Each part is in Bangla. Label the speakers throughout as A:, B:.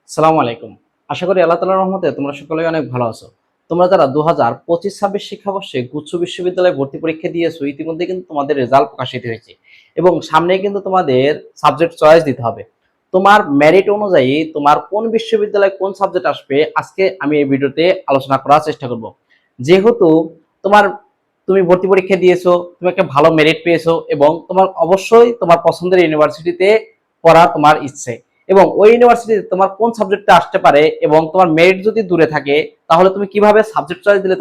A: আসসালামু আলাইকুম। আশা করি আল্লাহ তাআলার রহমতে তোমরা সকলেই অনেক ভালো আছো। তোমরা যারা 2025-26 শিক্ষাবর্ষে গুচ্ছ বিশ্ববিদ্যালয়ে ভর্তি পরীক্ষা দিয়েছো, ইতিমধ্যে কিন্তু তোমাদের রেজাল্ট প্রকাশিত হয়েছে এবং সামনে কিন্তু তোমাদের সাবজেক্ট চয়েস দিতে হবে। তোমার মেরিট অনুযায়ী তোমার কোন বিশ্ববিদ্যালয়ে কোন সাবজেক্ট আসবে আজকে আমি এই ভিডিওতে আলোচনা করার চেষ্টা করব। যেহেতু তোমার তুমি ভর্তি পরীক্ষা দিয়েছো, তুমি একটা ভালো মেরিট পেয়েছো এবং তোমার অবশ্যই তোমার পছন্দের ইউনিভার্সিটিতে পড়া তোমার ইচ্ছে এবং ওই ইউনিভার্সিটিতে তোমার কোন সাবজেক্টটা আসতে পারে এবং তোমার মেরিট যদি দূরে থাকে তাহলে তুমি কিভাবে সাবজেক্ট চয়েস দিলে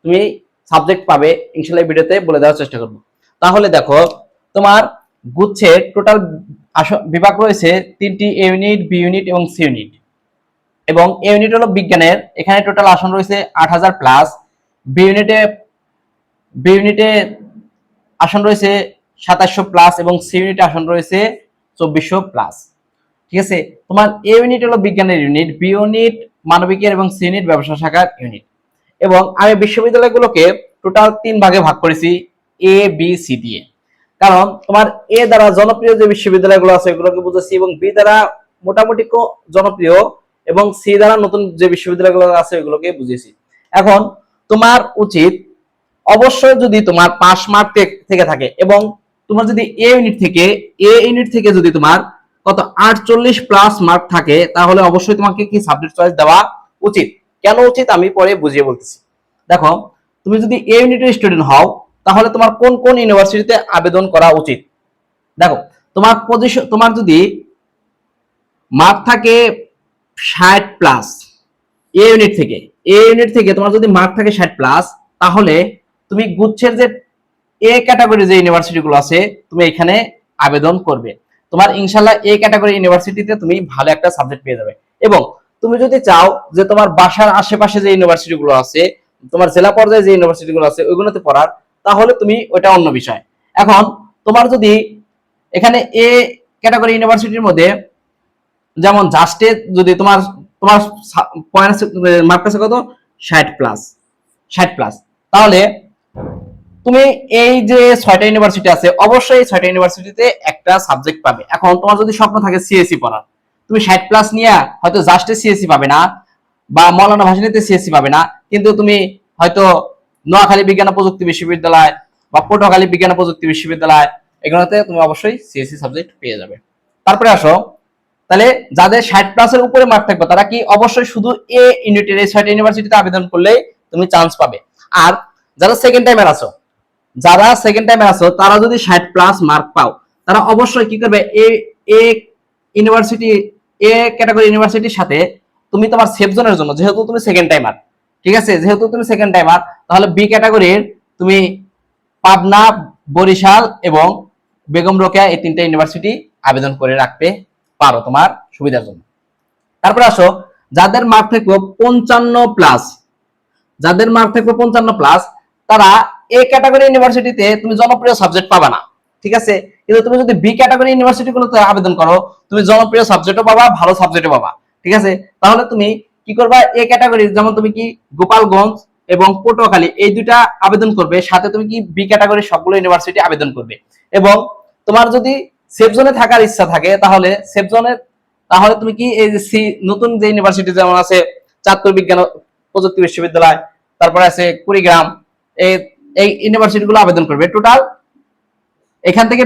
A: তুমি সাবজেক্ট পাবে ইনশাআল্লাহ এই ভিডিওতে বলে দেওয়ার চেষ্টা করব। তাহলে দেখো, তোমার গুচ্ছের টোটাল বিভাগ রয়েছে তিনটি: এ ইউনিট, বি ইউনিট এবং সি ইউনিট। এবং এ ইউনিট হলো বিজ্ঞানের, এখানে টোটাল আসন রয়েছে 8,000 প্লাস। বি ইউনিটে বি ইউনিটে আসন রয়েছে 2700 প্লাস এবং সি ইউনিটে আসন রয়েছে 2400 প্লাস। ঠিক আছে, তোমার এ ইউনিট হলো বিজ্ঞানের ইউনিট, বি ইউনিট মানবিকের এবং সি ইউনিট ব্যবসা শাখার ইউনিট। এবং আমি বিশ্ববিদ্যালয়গুলোকে টোটাল 3 ভাগে ভাগ করেছি, এ বি সি দিয়ে। কারণ তোমার এ দ্বারা জনপ্রিয় যে বিশ্ববিদ্যালয়গুলো আছে এগুলোকে বুঝেছি এবং বি দ্বারা মোটামুটি জনপ্রিয় এবং সি দ্বারা নতুন যে বিশ্ববিদ্যালয়গুলো আছে ওগুলোকে বুঝেছি। এখন তোমার উচিত অবশ্যই যদি তোমার পাস মার্ক থেকে থাকে এবং তোমার যদি এ ইউনিট থেকে যদি তোমার কত 48 প্লাস মার্ক থাকে তাহলে অবশ্যই তোমাকে কি সাবজেক্ট চয়েস দেওয়া উচিত। কেন উচিত আমি পরে বুঝিয়ে বলতেছি। দেখো, তুমি যদি এ ইউনিটের স্টুডেন্ট হও তাহলে তোমার কোন কোন ইউনিভার্সিটিতে আবেদন করা উচিত। দেখো, তোমার পজিশন, তোমার যদি মার্ক থাকে 60 প্লাস এ ইউনিট থেকে তোমার যদি মার্ক থাকে 60 প্লাস, তাহলে তুমি গুচ্ছের যে এ ক্যাটাগরি যে ইউনিভার্সিটিগুলো আছে তুমি এখানে আবেদন করবে। তোমার ইনশাআল্লাহ এ ক্যাটাগরি ইউনিভার্সিটিতে তুমি ভালো একটা সাবজেক্ট পেয়ে যাবে। এবং তুমি যদি চাও যে তোমার বাসার আশেপাশে যে ইউনিভার্সিটিগুলো আছে, তোমার জেলা পর্যায়ে যে ইউনিভার্সিটিগুলো আছে ওইগুলোতে পড়ার, তাহলে তুমি ওটা অন্য বিষয়। এখন তোমার যদি এখানে এ ক্যাটাগরি ইউনিভার্সিটির মধ্যে যেমন জাস্টে যদি তোমার তোমার পয়েন্ট মার্ক আছে কত 60 প্লাস, 60 প্লাস, তাহলে তুমি এই যে 6টা ইউনিভার্সিটি আছে অবশ্যই এই 6টা ইউনিভার্সিটিতে একটা সাবজেক্ট পাবে। এখন তোমার যদি স্বপ্ন থাকে সিএসসি পড়ার, তুমি 60 প্লাস নিয়ে হয়তো জাস্টে সিএসসি পাবে না বা মৌলানা ভাসানীতে সিএসসি পাবে না, কিন্তু তুমি হয়তো নোয়াখালী বিজ্ঞান ও প্রযুক্তি বিশ্ববিদ্যালয় বা পটুয়াখালী বিজ্ঞান ও প্রযুক্তি বিশ্ববিদ্যালয় এগুলোতে তুমি অবশ্যই সিএসসি সাবজেক্ট পেয়ে যাবে। তারপরে আসো, তাহলে যাদের 60 প্লাসের উপরে মার্ক থাকবে তারা কি অবশ্যই শুধু এ ইউনিটের এই 6টা ইউনিভার্সিটিতে আবেদন করলেই তুমি চান্স পাবে। আর যারা সেকেন্ড টাইমে আছো তারা যদি 60 প্লাস মার্ক পাও তারা অবশ্যই কি করবে, এ ইউনিভার্সিটি এ ক্যাটাগরি ইউনিভার্সিটির সাথে তুমি তোমার সেফ জোনের জন্য, যেহেতু তুমি সেকেন্ড টাইমার, ঠিক আছে, যেহেতু তুমি সেকেন্ড টাইমার, তাহলে বি ক্যাটাগরির তুমি পাবনা, বরিশাল এবং বেগম রোকেয়া এই 3টা ইউনিভার্সিটি আবেদন করে রাখতে পারো তোমার সুবিধার জন্য। তারপরে আসো, যাদের মার্ক থাকবে 55 প্লাস, যাদের মার্ক থাকবে 55 প্লাস, তারা এ ক্যাটাগরি ইউনিভার্সিটিতে তুমি জনপ্রিয় সাবজেক্ট পাবা না, ঠিক আছে, কিন্তু তুমি যদি বি ক্যাটাগরি ইউনিভার্সিটিগুলোতে আবেদন করো তুমি জনপ্রিয় সাবজেক্টও পাবা, ভালো সাবজেক্টও পাবা। ঠিক আছে, তাহলে তুমি কি করবা, এ ক্যাটাগরি যেমন তুমি কি গোপালগঞ্জ এবং পটুয়াখালী এই দুইটা আবেদন করবে, সাথে তুমি কি বি ক্যাটাগরি সবগুলো ইউনিভার্সিটি আবেদন করবে। এবং তোমার যদি সেফ জোনে থাকার ইচ্ছা থাকে তাহলে সেফ জোনে, তাহলে তুমি কি এই যে নতুন যে ইউনিভার্সিটি যেমন আছে চাঁদপুর বিজ্ঞান প্রযুক্তি বিশ্ববিদ্যালয়, তারপরে আছে কুড়িগ্রাম, এই এই ইউনিভার্সিটি গুলো আবেদন করবে। টোটাল এখান থেকে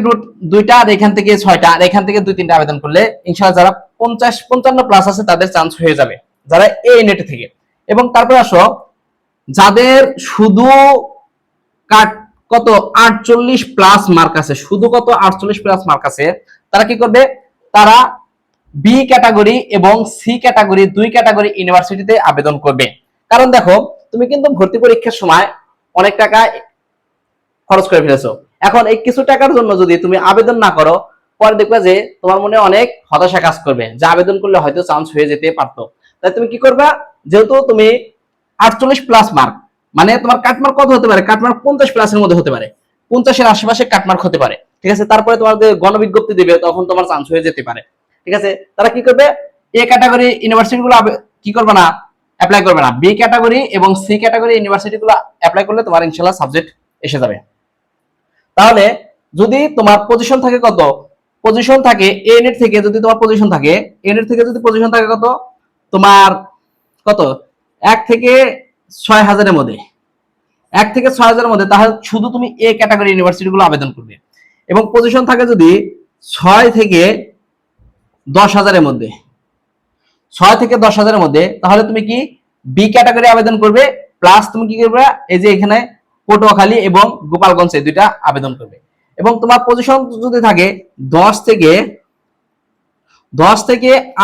A: দুইটা আর এখান থেকে 6টা আর এখান থেকে 2-3টা আবেদন করলে ইনশাআল্লাহ যারা 55 প্লাস আছে তাদের চান্স হয়ে যাবে, যারা এই নেট থেকে। এবং তারপরে আসো, যাদের শুধু কাট কত 48 প্লাস মার্ক আছে, শুধু কত 48 প্লাস মার্ক আছে, তারা কি করবে, তারা বি ক্যাটাগরি এবং সি ক্যাটাগরি, দুই ক্যাটাগরি ইউনিভার্সিটিতে আবেদন করবে। কারণ দেখো, তুমি কিন্তু ভর্তি পরীক্ষার সময় অনেক টাকা খরচ করে ফেলেছো, এখন এই কিছু টাকার জন্য যদি তুমি আবেদন না করো, পরে দেখবে যে তোমার মনে অনেক হতাশা কাজ করবে যে আবেদন করলে হয়তো চান্স হয়ে যেতে পারতো। তাই তুমি কি করবা, যেহেতু তুমি 48 প্লাস মার্ক, মানে তোমার কাটমার্ক কত হতে পারে, কাটমার্ক 50 প্লাসের মধ্যে হতে পারে, 50-এর আশেপাশে কাটমার্ক হতে পারে, ঠিক আছে, তারপরে তোমাদের গণবিজ্ঞপ্তি দিবে তখন তোমার চান্স হয়ে যেতে পারে। ঠিক আছে, তারা কি করবে, এ ক্যাটাগরি ইউনিভার্সিটি গুলো কি করবে না, অ্যাপ্লাই করবে না, বি ক্যাটাগরি এবং সি ক্যাটাগরি ইউনিভার্সিটি গুলো অ্যাপ্লাই করলে তোমার ইনশাআল্লাহ সাবজেক্ট এসে যাবে। তাহলে যদি তোমার পজিশন থাকে কত পজিশন থাকে এ ইউনিট থেকে, যদি তোমার পজিশন থাকে এ ইউনিট থেকে, যদি পজিশন থাকে কত তোমার, কত 1 থেকে 6000 এর মধ্যে, 1 থেকে 6000 এর মধ্যে, তাহলে শুধু তুমি এ ক্যাটাগরি ইউনিভার্সিটি গুলো আবেদন করবে। এবং পজিশন থাকে যদি 6 থেকে 10,000 এর মধ্যে, 6 থেকে 10,000 এর মধ্যে, তাহলে তুমি কি বি ক্যাটাগরি আবেদন করবে, প্লাস তুমি কি করবে, এই যে এখানে পটুয়াখালী এবং গোপালগঞ্জ এই দুইটা আবেদন করবে। এবং তোমার পজিশন যদি থাকে 10 থেকে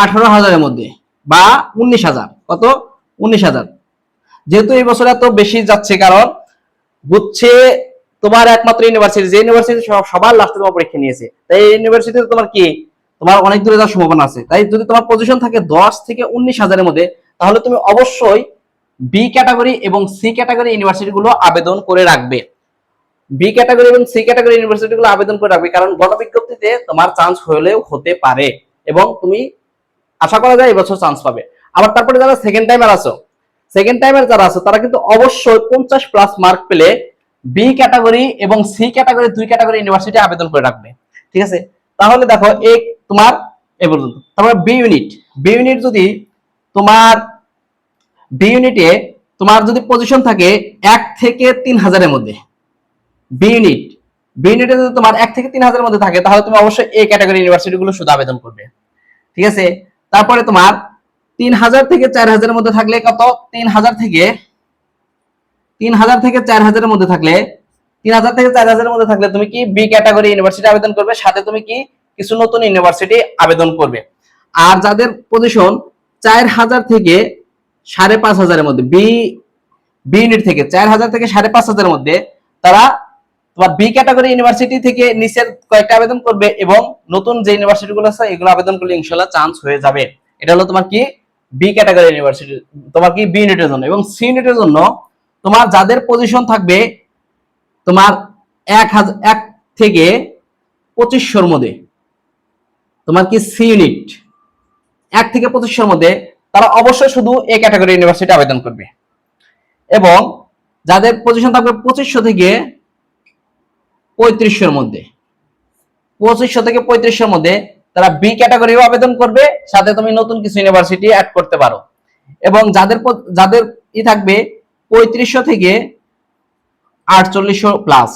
A: 18,000 এর মধ্যে বা 19,000, কত 19,000, যেহেতু এই বছর এত বেশি যাচ্ছে, কারণ বুঝছে তোমার একমাত্র ইউনিভার্সিটি, যে ইউনিভার্সিটি সবার লাস্টে তোমার পরীক্ষা নিয়েছে, তাই এই ইউনিভার্সিটিতে তোমার কি তোমার অনেক দূরে যাওয়ার সম্ভাবনা আছে। তাই যদি তোমার পজিশন থাকে 10 থেকে 19,000 এর মধ্যে, তাহলে তুমি অবশ্যই বি ক্যাটাগরি এবং সি ক্যাটাগরি ইউনিভার্সিটি গুলো আবেদন করে রাখবে। বি ক্যাটাগরি এবং সি ক্যাটাগরি ইউনিভার্সিটি গুলো আবেদন করে রাখবে, কারণ গণবিজ্ঞপ্তিতে তোমার চান্স হলেও হতে পারে এবং তুমি আশা করা যায় এবছর চান্স পাবে। আবার তারপরে যারা সেকেন্ড টাইমার আছো, সেকেন্ড টাইমার যারা আছো, তারা কিন্তু অবশ্যই 50+ মার্ক পেলে বি ক্যাটাগরি এবং সি ক্যাটাগরি, দুই ক্যাটাগরি ইউনিভার্সিটি আবেদন করে রাখবে। ঠিক আছে, তাহলে দেখো এই তোমার এ পর্যন্ত। তারপরে বি ইউনিট, বি ইউনিট যদি তোমার, বি ইউনিটে তোমার যদি পজিশন থাকে 1 থেকে 3,000 এর মধ্যে, বি ইউনিট, বি ইউনিটে যদি তোমার 1 থেকে 3,000 এর মধ্যে থাকে, তাহলে তুমি অবশ্যই এ ক্যাটাগরি ইউনিভার্সিটি গুলো শুধু আবেদন করবে। ঠিক আছে, তারপরে তোমার 3,000 থেকে 4,000 এর মধ্যে থাকলে, কত 3,000 থেকে 4,000 এর মধ্যে থাকলে, 3,000 থেকে 4,000 এর মধ্যে থাকলে তুমি কি বি ক্যাটাগরি ইউনিভার্সিটি আবেদন করবে, সাথে তুমি কি কিছু নতুন ইউনিভার্সিটি আবেদন করবে। আর যাদের পজিশন 4,000 থেকে 5,500 এর মধ্যে, বি ইউনিট থেকে 4,000 থেকে 5,500 এর মধ্যে, তারা তোমার বি ক্যাটাগরি ইউনিভার্সিটি থেকে নিচের কয়েকটা আবেদন করবে এবং নতুন যে ইউনিভার্সিটি গুলো আছে এগুলো আবেদন করলে ইনশাআল্লাহ চান্স হয়ে যাবে। এটা হলো তোমার কি বি ক্যাটাগরি ইউনিভার্সিটি, তোমার কি বি ইউনিটের জন্য। এবং সি ইউনিটের জন্য তোমার যাদের পজিশন থাকবে তোমার 1 থেকে 2500 মধ্যে, তোমার কি সি ইউনিট 1 থেকে 2500 মধ্যে, তারা অবশ্যই শুধু এ ক্যাটাগরি ইউনিভার্সিটি আবেদন করবে। এবং যাদের পজিশন থাকবে 2500 থেকে 3500 মধ্যে, 2500 থেকে 3500 মধ্যে, তারা বি ক্যাটাগরিও আবেদন করবে, সাথে তুমি নতুন কিছু ইউনিভার্সিটি অ্যাড করতে পারো। এবং যাদের যাদের ই থাকবে 3500 থেকে 4800 প্লাস,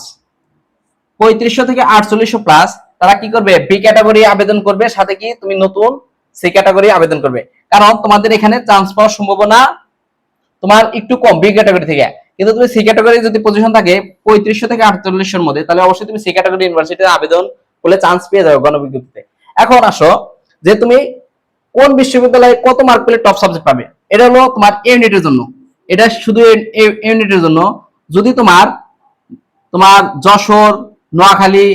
A: 3500 থেকে 4800 প্লাস, তারা কি করবে বি ক্যাটাগরি আবেদন করবে, সাথে কি তুমি নতুন সি ক্যাটাগরি আবেদন করবে। কারণ তোমাদের এখানে চান্স পাওয়ার সম্ভাবনা তোমার একটু কম বি ক্যাটাগরি থেকে, কিন্তু তুমি সি ক্যাটাগরি যদি পজিশন থাকে 3500 থেকে 4800 এর মধ্যে, তাহলে অবশ্যই তুমি সি ক্যাটাগরি ইউনিভার্সিটিতে আবেদন করলে চান্স পেয়ে যাবে গণবিজ্ঞপ্তিতে। এখন আসো যে তুমি কোন বিশ্ববিদ্যালয়ে কত মার্ক পেলে টপ সাবজেক্ট পাবে। এটা হলো তোমার ইউনিটের জন্য, এটা শুধু ইউনিটের জন্য। যদি তোমার তোমার যশোর, নোয়াখালী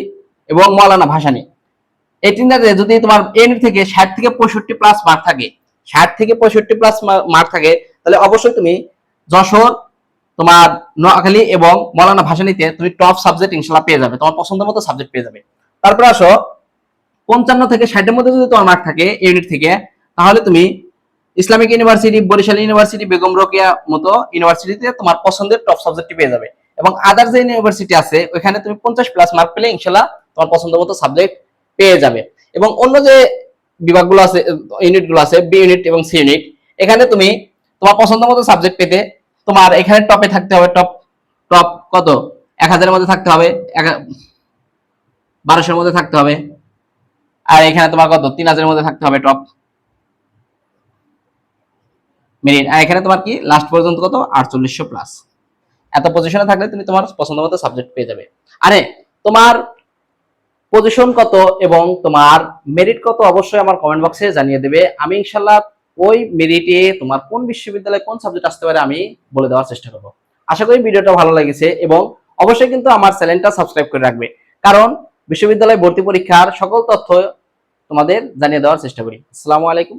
A: এবং মৌলানা ভাসানী এই তিনটাতে যদি তোমার ইউনিট থেকে 60 থেকে 65 প্লাস মার্ক থাকে, 60 থেকে 65 প্লাস মার্ক থাকে, তাহলে অবশ্যই তুমি যশোর, তোমার নোয়াখালী এবং মৌলানা ভাসানীতে তুমি টপ সাবজেক্ট ইনশাআল্লাহ পেয়ে যাবে, তোমার পছন্দ মতো সাবজেক্ট পেয়ে যাবে। তারপর আসো 55 থেকে 60 এর মধ্যে যদি তোমার মার্ক থাকে ইউনিট থেকে, তাহলে তুমি Islamic university, Barishal university, Begum Rokeya মতো ইউনিভার্সিটিতে তোমার পছন্দের টপ সাবজেক্টটি পেয়ে যাবে। এবং আদার যে ইউনিভার্সিটি আছে ওখানে তুমি 50+ মার্ক পেলে ইনশাআল্লাহ তোমার পছন্দ মতো সাবজেক্ট পেয়ে যাবে। এবং অন্য যে বিভাগগুলো আছে, ইউনিটগুলো আছে, বি ইউনিট এবং সি ইউনিট, এখানে তুমি তোমার পছন্দ মতো সাবজেক্ট পেতে তোমার এখানে টপে থাকতে হবে, টপ টপ কত 1000 এর মধ্যে থাকতে হবে, 1200 এর মধ্যে থাকতে হবে। আর এখানে তোমার কত 3000 এর মধ্যে থাকতে হবে টপ মেরিট। আর এখানে তোমার কি লাস্ট পর্যন্ত কত 4800 প্লাস। এত পজিশনে থাকলে তুমি তোমার পছন্দ মতো সাবজেক্ট পেয়ে যাবে। আরে তোমার পজিশন কত এবং তোমার মেরিট কত অবশ্যই আমার কমেন্ট বক্সে জানিয়ে দেবে। আমি ইনশাআল্লাহ ওই মেরিটে তোমার কোন বিশ্ববিদ্যালয়ে কোন সাবজেক্ট আসতে পারে আমি বলে দেওয়ার চেষ্টা করব। আশা করি ভিডিওটা ভালো লেগেছে এবং অবশ্যই কিন্তু আমার চ্যানেলটা সাবস্ক্রাইব করে রাখবে, কারণ বিশ্ববিদ্যালয় ভর্তি পরীক্ষার সকল তথ্য তোমাদের জানিয়ে দেওয়ার চেষ্টা করি। আসসালামু আলাইকুম।